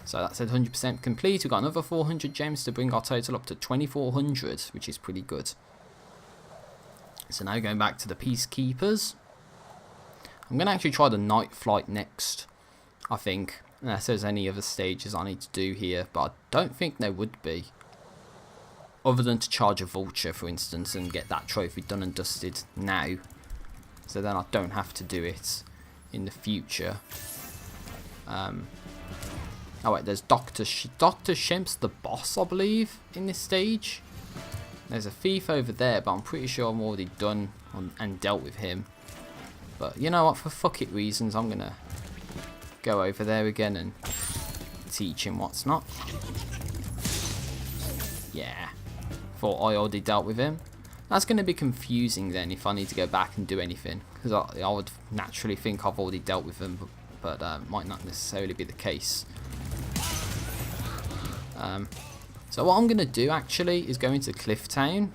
So that said 100% complete. We've got another 400 gems to bring our total up to 2400, which is pretty good. So now going back to the Peacekeepers. I'm going to actually try the night flight next, I think. Unless there's any other stages I need to do here, but I don't think there would be. Other than to charge a vulture, for instance, and get that trophy done and dusted now. So then I don't have to do it in the future. Oh wait, there's Dr. Shemp's the boss, I believe, in this stage. There's a thief over there, but I'm pretty sure I'm already done and dealt with him. But you know what, for fuck it reasons, I'm gonna go over there again and teach him what's not. Yeah, thought I already dealt with him. That's going to be confusing then if I need to go back and do anything, because I would naturally think I've already dealt with him, but might not necessarily be the case. So what I'm going to do actually is go into Clifftown,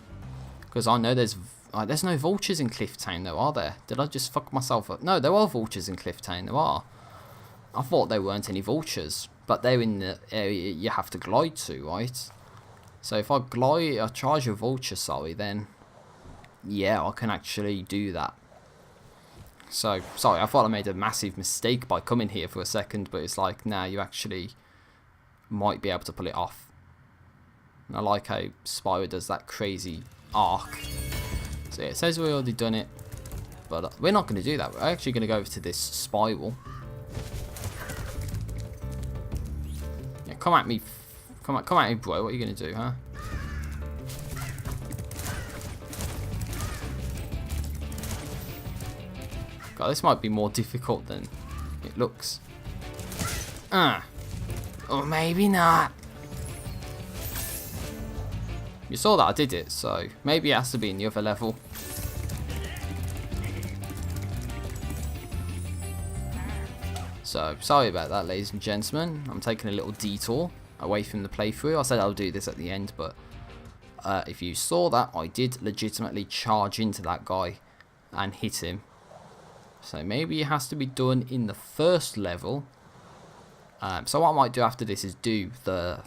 because I know there's no vultures in Clifftown though, are there? Did I just fuck myself up? No, there are vultures in Clifftown, there are. I thought there weren't any vultures, but they're in the area you have to glide to, right? So if I charge a vulture, sorry, then yeah, I can actually do that. So, sorry, I thought I made a massive mistake by coming here for a second, but it's like, nah, you actually might be able to pull it off. And I like how Spyro does that crazy arc. So yeah, it says we've already done it, but we're not going to do that. We're actually going to go over to this spiral. Yeah, come at me, come at me, bro. What are you going to do, huh? God, this might be more difficult than it looks. Or maybe not. You saw that I did it, so maybe it has to be in the other level. So, sorry about that, ladies and gentlemen. I'm taking a little detour away from the playthrough. I said I'll do this at the end, but if you saw that, I did legitimately charge into that guy and hit him. So maybe it has to be done in the first level. So what I might do after this is do the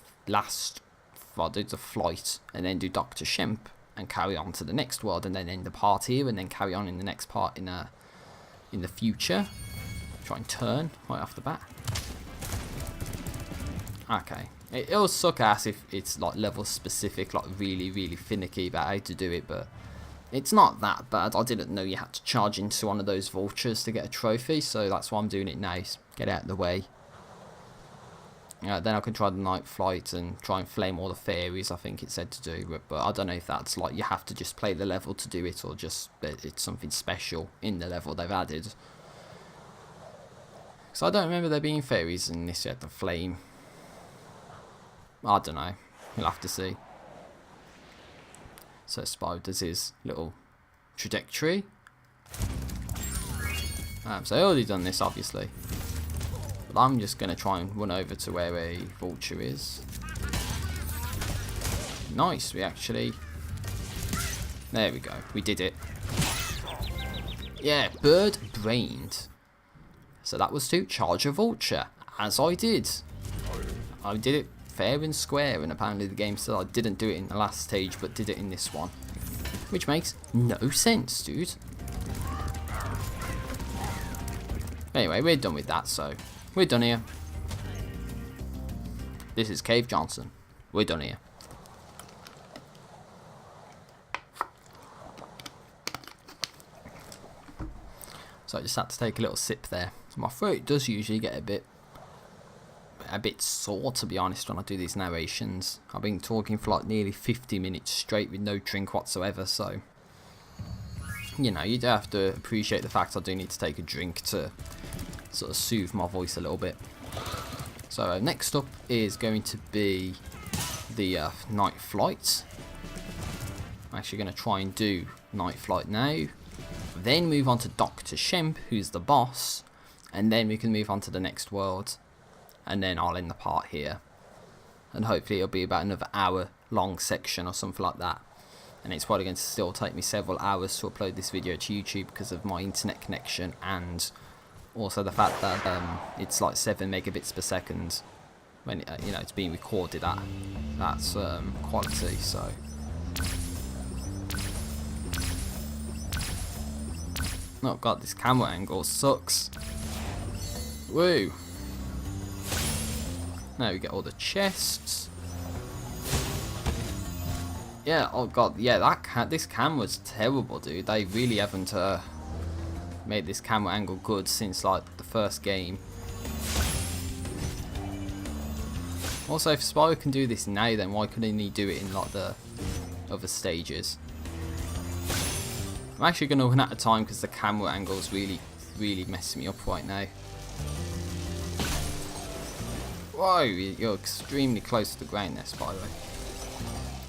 do the flight and then do Dr. Shemp and carry on to the next world and then end the part here and then carry on in the next part in the future. Try and turn right off the bat. Okay. It'll suck ass if it's like level specific, like really finicky about how to do it, but it's not that bad. I didn't know you had to charge into one of those vultures to get a trophy, so that's why I'm doing it now. Get out of the way. Then I can try the night flight and try and flame all the fairies, I think it said to do. But I don't know if that's like you have to just play the level to do it, or just it's something special in the level they've added. So I don't remember there being fairies in this yet, the flame. I don't know. You'll have to see. So Spyro does his little trajectory. So I already done this, obviously. But I'm just going to try and run over to where a vulture is. Nice, we actually... There we go, we did it. Yeah, bird-brained. So that was to charge a vulture, as I did. I did it fair and square, and apparently the game said I didn't do it in the last stage, but did it in this one. Which makes no sense, dude. Anyway, we're done with that, so... We're done here. This is Cave Johnson. We're done here. So I just had to take a little sip there. My throat does usually get a bit sore, to be honest, when I do these narrations. I've been talking for like nearly 50 minutes straight with no drink whatsoever, so... You know, you do have to appreciate the fact I do need to take a drink to sort of soothe my voice a little bit. So next up is going to be the night flight. I'm actually going to try and do night flight now. Then move on to Dr. Shemp, who's the boss. And then we can move on to the next world. And then I'll end the part here. And hopefully it'll be about another hour long section or something like that. And it's probably going to still take me several hours to upload this video to YouTube because of my internet connection and Also the fact that it's like 7 megabits per second when you know, it's being recorded at. That's quality. So oh god, this camera angle sucks. Woo! Now we get all the chests. Yeah, oh god, yeah, this camera's terrible, dude. They really haven't made this camera angle good since like the first game. Also, if Spyro can do this now, then why couldn't he do it in like the other stages? I'm actually going to run out of time because the camera angle's really messing me up right now. Whoa, you're extremely close to the ground there, Spyro.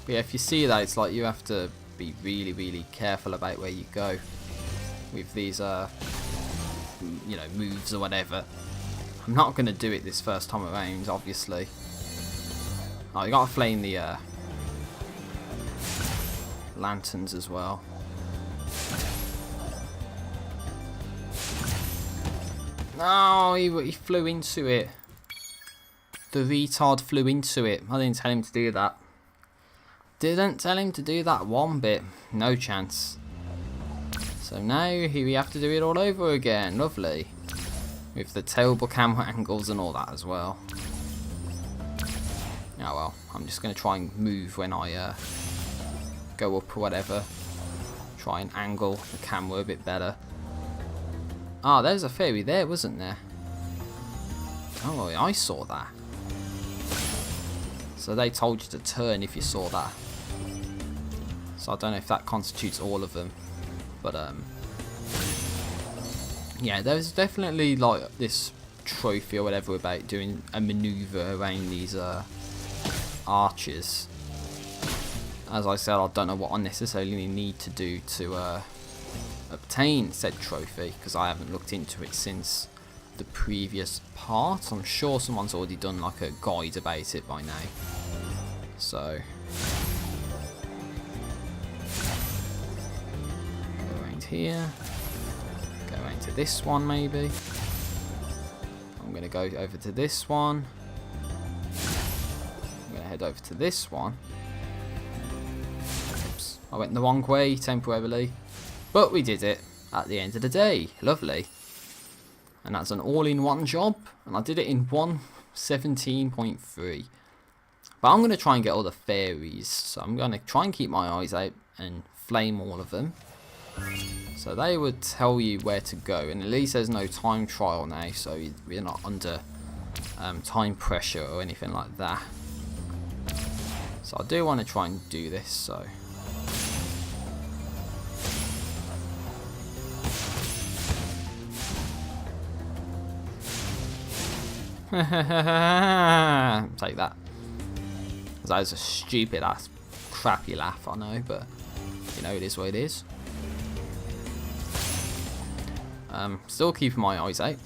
But yeah, if you see that, it's like you have to be really careful about where you go with these, you know, moves or whatever. I'm not going to do it this first time around, obviously. Oh, you got to flame the lanterns as well. No, he flew into it. The retard flew into it. I didn't tell him to do that. Didn't tell him to do that one bit. No chance. So now here we have to do it all over again. Lovely. With the terrible camera angles and all that as well. Oh well, I'm just going to try and move when I go up or whatever. Try and angle the camera a bit better. Ah, there's a fairy there, wasn't there? Oh, I saw that. So they told you to turn if you saw that. So I don't know if that constitutes all of them. But, yeah, there's definitely, like, this trophy or whatever about doing a maneuver around these, arches. As I said, I don't know what I necessarily need to do to, obtain said trophy, because I haven't looked into it since the previous part. I'm sure someone's already done, like, a guide about it by now. So... here, go into this one maybe. I'm going to go over to this one. I'm going to head over to this one. Oops, I went the wrong way temporarily, but we did it at the end of the day. Lovely. And that's an all-in-one job, and I did it in 1:17.3. But I'm going to try and get all the fairies, so I'm going to try and keep my eyes out and flame all of them. So they would tell you where to go, and at least there's no time trial now, so we're not under time pressure or anything like that. So I do want to try and do this, so... Take that. That was a stupid ass crappy laugh, I know, but you know, it is what it is. Still keeping my eyes out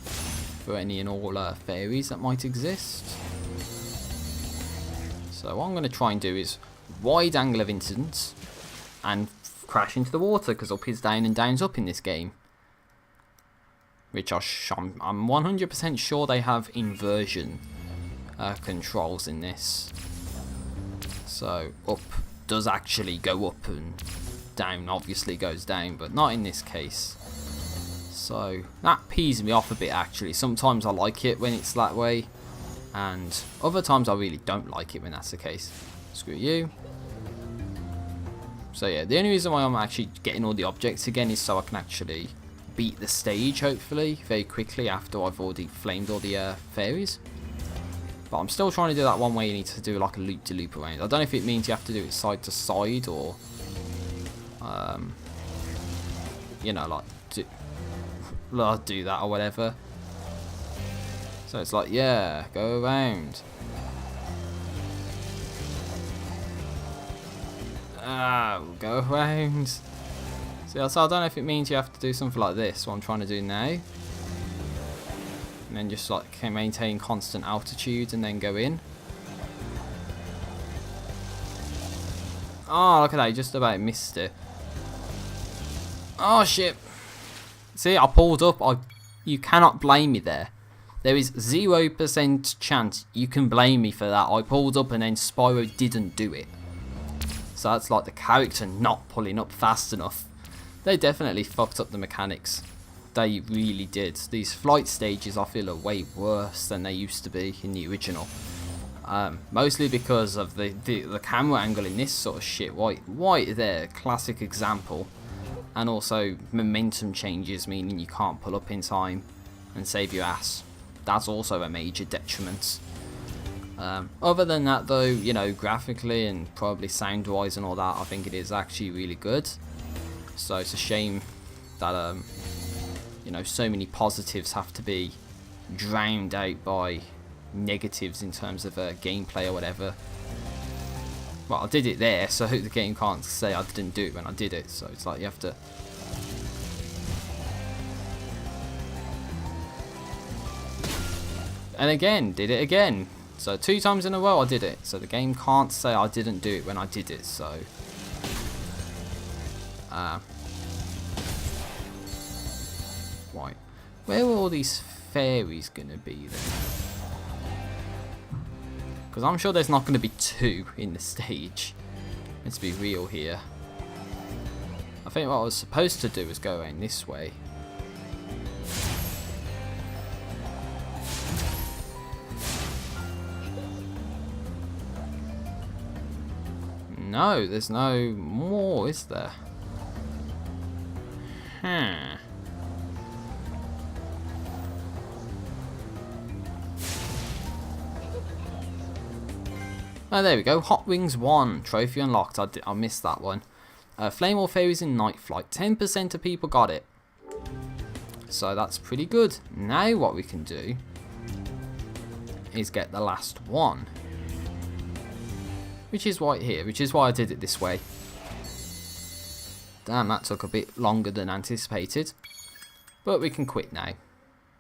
for any and all fairies that might exist. So what I'm going to try and do is wide angle of incidence and crash into the water, because up is down and down's up in this game. Which I'm 100% sure they have inversion controls in this. So up does actually go up and down obviously goes down, but not in this case. So that pees me off a bit actually. Sometimes I like it when it's that way, and other times I really don't like it when that's the case. Screw you. So yeah, the only reason why I'm actually getting all the objects again is so I can actually beat the stage, hopefully, very quickly after I've already flamed all the fairies. But I'm still trying to do that one way you need to do like a loop-to-loop around. I don't know if it means you have to do it side to side or, you know, like do that or whatever. So it's like, yeah, go around. We'll go around. So I don't know if it means you have to do something like this, what I'm trying to do now. And then just like maintain constant altitude and then go in. Oh, look at that, I just about missed it. Oh shit. See, I pulled up, I You cannot blame me there. There is 0% chance you can blame me for that. I pulled up and then Spyro didn't do it. So that's like the character not pulling up fast enough. They definitely fucked up the mechanics. They really did. These flight stages I feel are way worse than they used to be in the original. Mostly because of the camera angle in this sort of shit. White there, classic example. And also momentum changes, meaning you can't pull up in time and save your ass. That's also a major detriment. Other than that though, you know, graphically and probably sound wise and all that, I think it is actually really good. So it's a shame that you know, so many positives have to be drowned out by negatives in terms of gameplay or whatever. Well, I did it there, so the game can't say I didn't do it when I did it. So it's like you have to. And again, did it again. So 2 times in a row I did it. So the game can't say I didn't do it when I did it. So right, where are all these fairies gonna be then? Because I'm sure there's not gonna be 2 in the stage. Let's be real here. I think what I was supposed to do was go in this way. No, there's no more, is there? Oh, there we go. Hot Wings 1. Trophy unlocked. I missed that one. Flame War Fairies in Night Flight. 10% of people got it. So that's pretty good. Now what we can do is get the last one. Which is right here. Which is why I did it this way. Damn, that took a bit longer than anticipated. But we can quit now.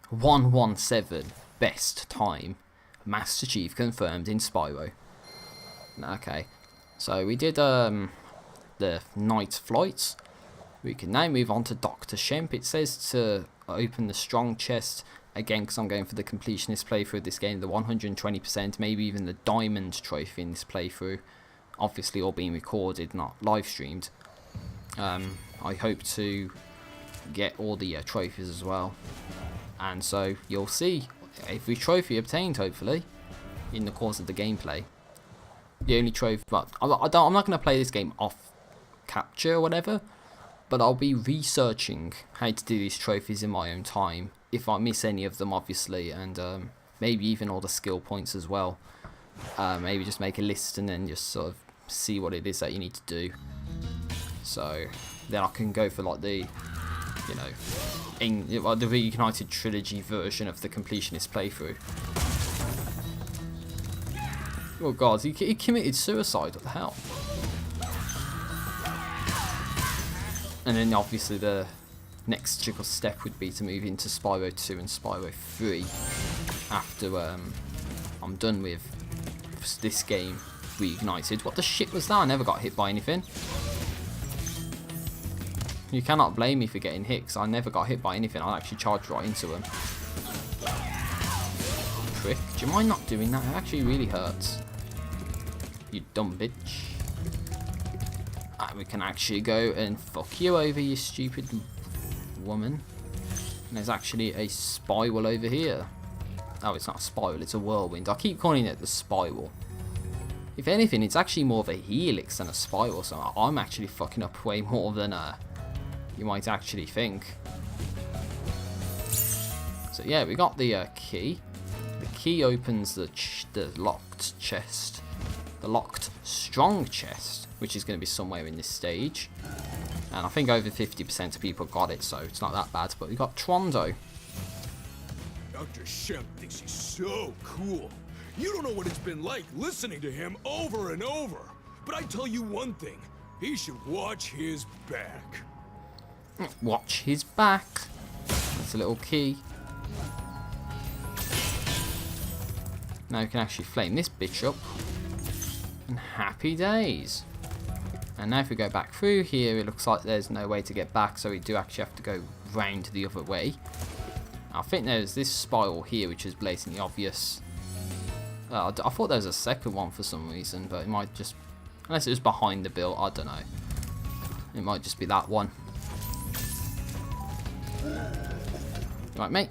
117. Best time. Master Chief confirmed in Spyro. Okay, so we did the night flights. We can now move on to Dr. Shemp. It says to open the strong chest again because I'm going for the completionist playthrough of this game, the 120%, maybe even the diamond trophy in this playthrough. Obviously all being recorded, not live streamed. I hope to get all the trophies as well, and so you'll see every trophy obtained hopefully in the course of the gameplay. The only trophy, but I'm not going to play this game off capture or whatever, but I'll be researching how to do these trophies in my own time, if I miss any of them obviously, and maybe even all the skill points as well. Maybe just make a list and then just sort of see what it is that you need to do. So then I can go for like the, you know, the Reignited Trilogy version of the completionist playthrough. Oh god, he committed suicide, what the hell? And then obviously the next logical step would be to move into Spyro 2 and Spyro 3 after I'm done with this game Reignited. What the shit was that? I never got hit by anything. You cannot blame me for getting hit because I never got hit by anything. I actually charged right into him. Prick. Do you mind not doing that? It actually really hurts. You dumb bitch. We can actually go and fuck you over, you stupid woman. And there's actually a spiral over here. Oh, it's not a spiral, it's a whirlwind. I keep calling it the spiral. If anything, it's actually more of a helix than a spiral, so I'm actually fucking up way more than you might actually think. So yeah, we got the key. The key opens the locked chest. The locked strong chest, which is going to be somewhere in this stage. And I think over 50% of people got it, so it's not that bad. But we got Trondo. Dr. Shemp thinks he's so cool. You don't know what it's been like listening to him over and over. But I tell you one thing, he should watch his back. Watch his back. That's a little key. Now we can actually flame this bitch up. And happy days. And now if we go back through here, it looks like there's no way to get back, so we do actually have to go round the other way. I think there's this spiral here which is blatantly obvious. I thought there was a second one for some reason, but it might just... Unless it was behind the bill, I don't know. It might just be that one. Right, mate.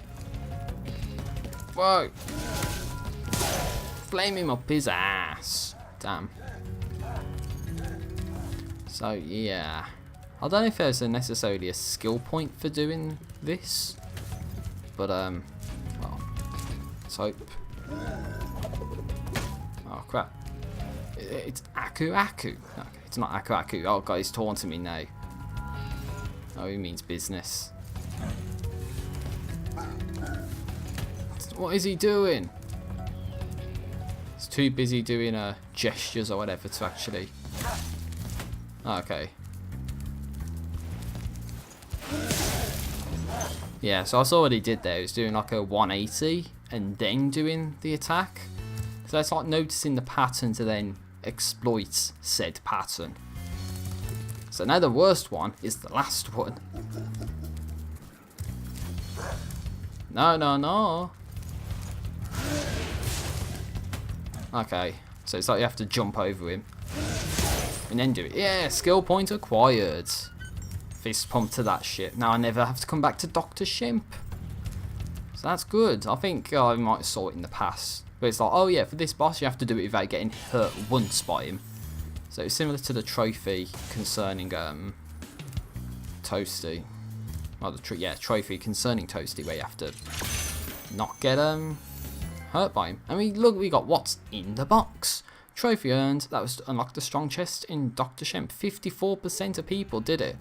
Whoa. Flame him up his ass. Damn. So, yeah. I don't know if there's necessarily a skill point for doing this. But, well, let's hope. Oh, crap. It's Aku Aku. Okay, it's not Aku Aku. Oh, God, he's taunting me now. Oh, he means business. What is he doing? He's too busy doing gestures or whatever to actually... Okay. Yeah, so I saw what he did there. He was doing like a 180 and then doing the attack. So it's like noticing the pattern to then exploit said pattern. So now the worst one is the last one. No, no, no. Okay, so it's like you have to jump over him and then do it. Yeah, skill point acquired. Fist pump to that shit. Now I never have to come back to Dr. Shemp. So that's good. I think I might have saw it in the past. But it's like, oh yeah, for this boss you have to do it without getting hurt once by him. So it's similar to the trophy concerning Toasty. Well, the trophy concerning Toasty, where you have to not get hurt by him. I mean, look, we got what's in the box. Trophy earned. That was to unlock the strong chest in Dr. Shemp. 54% of people did it.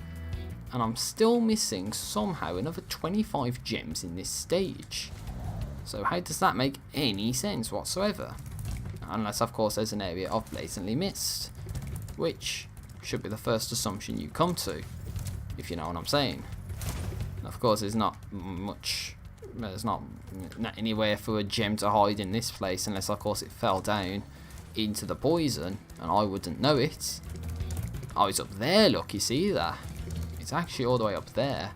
And I'm still missing somehow another 25 gems in this stage. So how does that make any sense whatsoever? Unless, of course, there's an area I've blatantly missed. Which should be the first assumption you come to, if you know what I'm saying. And of course, there's not much... There's not anywhere for a gem to hide in this place, unless, of course, it fell down into the poison, and I wouldn't know it. Oh, it's up there, look, you see that? It's actually all the way up there.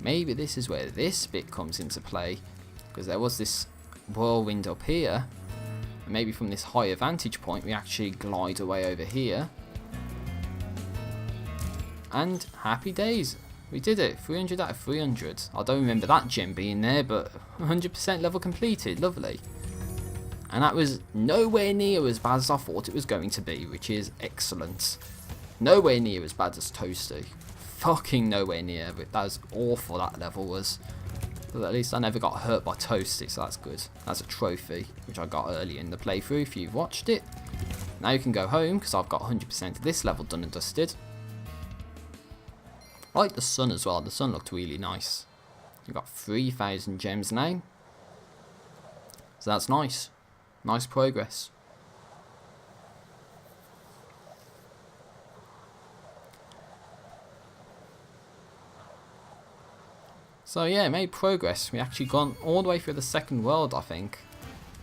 Maybe this is where this bit comes into play, because there was this whirlwind up here, and maybe from this higher vantage point we actually glide away over here. And happy days, we did it. 300 out of 300. I don't remember that gem being there, but 100% level completed. Lovely. And that was nowhere near as bad as I thought it was going to be, which is excellent. Nowhere near as bad as Toasty. Fucking nowhere near. But that was awful, that level was. But at least I never got hurt by Toasty, so that's good. That's a trophy, which I got earlier in the playthrough if you've watched it. Now you can go home, because I've got 100% of this level done and dusted. I like the sun as well. The sun looked really nice. You've got 3,000 gems now. So that's nice. Nice progress. So yeah, made progress. We actually gone all the way through the second world, I think.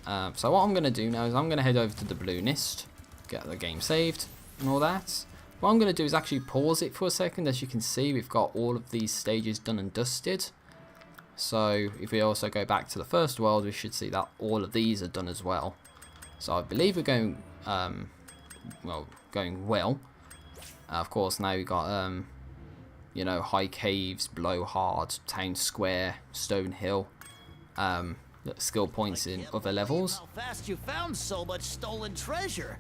So what I'm going to do now is I'm going to head over to the Balloonist, get the game saved and all that. What I'm going to do is actually pause it for a second. As you can see, we've got all of these stages done and dusted. So if we also go back to the first world, we should see that all of these are done as well. So I believe we're going well. Of course, now we've got you know, High Caves, Blowhard, Town Square, Stone Hill, skill points in other levels. How fast you found so much stolen treasure.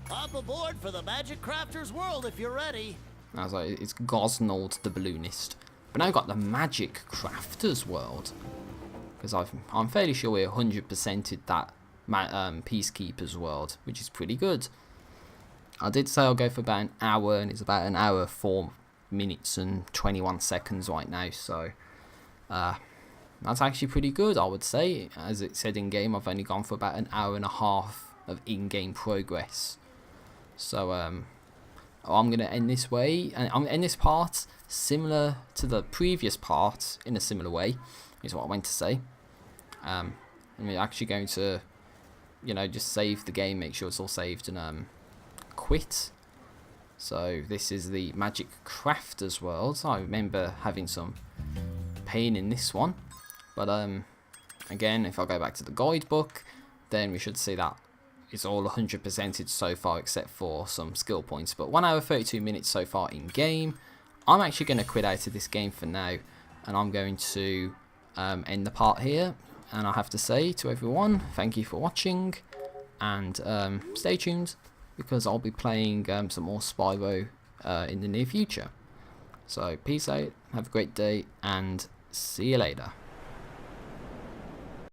Hop aboard for the Magic Crafter's world if you're ready. I was like, it's Gosnold the Balloonist. But now I've got the Magic Crafter's world. Because I'm fairly sure we 100%ed that Peacekeeper's world, which is pretty good. I did say I'll go for about an hour, and it's about an hour 4 minutes and 21 seconds right now. So that's actually pretty good, I would say. As it said in game, I've only gone for about an hour and a half of in-game progress. So I'm going to end this way, and I'm going to end this part similar to the previous part in a similar way, is what I went to say. And we're actually going to, you know, just save the game, make sure it's all saved, and quit. So this is the Magic Crafter's world. I remember having some pain in this one. But again, if I go back to the guidebook, then we should see that it's all 100%ed so far except for some skill points. But 1 hour 32 minutes so far in game. I'm actually going to quit out of this game for now, and I'm going to end the part here. And I have to say to everyone, thank you for watching, and stay tuned, because I'll be playing some more Spyro in the near future. So peace out, have a great day, and see you later.